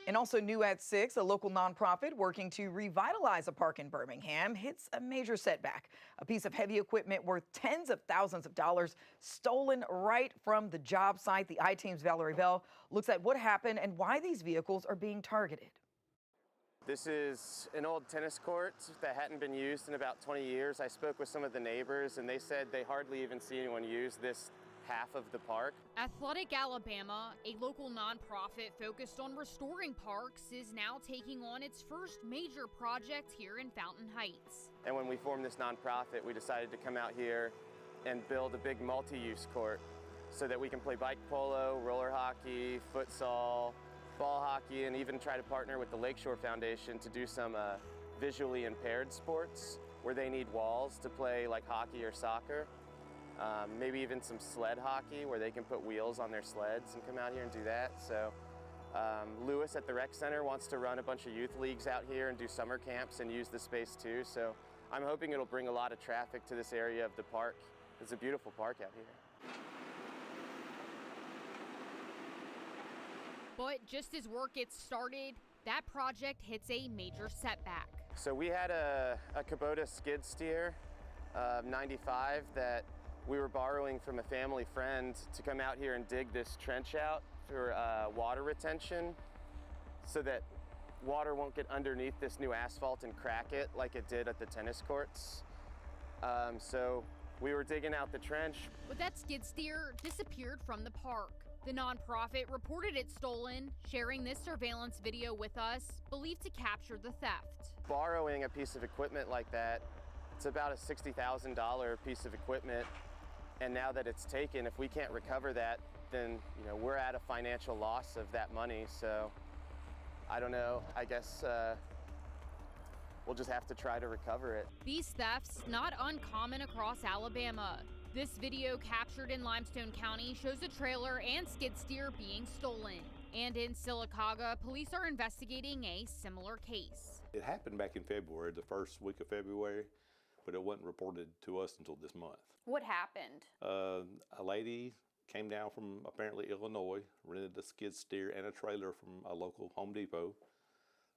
And also new at 6, a local nonprofit working to revitalize a park in Birmingham hits a major setback. A piece of heavy equipment worth tens of thousands of dollars stolen right from the job site. The I-Team's Valerie Bell looks at what happened and why these vehicles are being targeted. This is an old tennis court that hadn't been used in about 20 years. I spoke with some of the neighbors and they said they hardly even see anyone use this half of the park. Athletic Alabama, a local nonprofit focused on restoring parks, is now taking on its first major project here in Fountain Heights. And when we formed this nonprofit, we decided to come out here and build a big multi-use court so that we can play bike polo, roller hockey, futsal, ball hockey, and even try to partner with the Lakeshore Foundation to do some visually impaired sports where they need walls to play like hockey or soccer. Maybe even some sled hockey where they can put wheels on their sleds and come out here and do that. So Lewis at the rec center wants to run a bunch of youth leagues out here and do summer camps and use the space too. So I'm hoping it'll bring a lot of traffic to this area of the park. It's a beautiful park out here. But just as work gets started, that project hits a major setback. So we had a Kubota skid steer 95 that we were borrowing from a family friend to come out here and dig this trench out for water retention so that water won't get underneath this new asphalt and crack it like it did at the tennis courts. So we were digging out the trench. But that skid steer disappeared from the park. The nonprofit reported it stolen, sharing this surveillance video with us, believed to capture the theft. Borrowing a piece of equipment like that, it's about a $60,000 piece of equipment. And now that it's taken, if we can't recover that, then we're at a financial loss of that money. So I don't know, I guess we'll just have to try to recover it. These thefts not uncommon across Alabama. This video captured in Limestone County shows a trailer and skid steer being stolen. And in Sylacauga, police are investigating a similar case. It happened back in February, the first week of February, but it wasn't reported to us until this month. What happened? A lady came down from apparently Illinois, rented a skid steer and a trailer from a local Home Depot.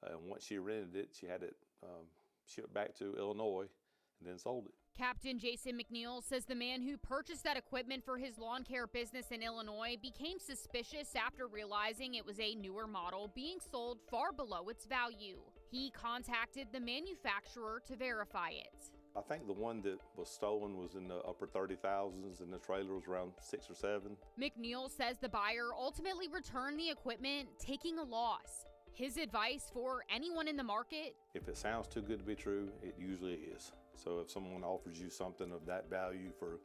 And once she rented it, she had it shipped back to Illinois and then sold it. Captain Jason McNeil says the man who purchased that equipment for his lawn care business in Illinois became suspicious after realizing it was a newer model being sold far below its value. He contacted the manufacturer to verify it. I think the one that was stolen was in the upper 30,000s and the trailer was around 6 or 7. McNeil says the buyer ultimately returned the equipment, taking a loss. His advice for anyone in the market? If it sounds too good to be true, it usually is. So if someone offers you something of that value for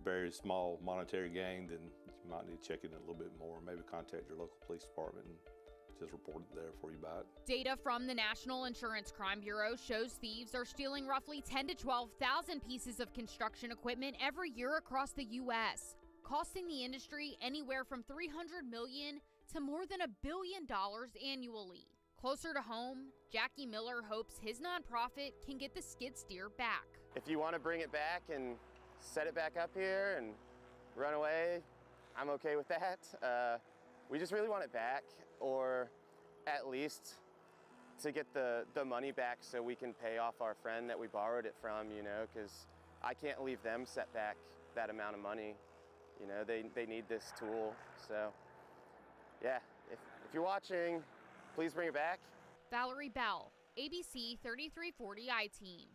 very small monetary gain, then you might need to check it a little bit more. Maybe contact your local police department and just report it there before you buy it. Data from the National Insurance Crime Bureau shows thieves are stealing roughly 10 to 12,000 pieces of construction equipment every year across the U.S., costing the industry anywhere from $300 million to more than $1 billion annually. Closer to home, Jackie Miller hopes his nonprofit can get the skid steer back. If you want to bring it back and set it back up here and run away, I'm okay with that. We just really want it back, or at least to get the money back so we can pay off our friend that we borrowed it from, because I can't leave them set back that amount of money. They need this tool. So yeah, if you're watching, please bring it back. Valerie Bell, ABC 3340 I-Team.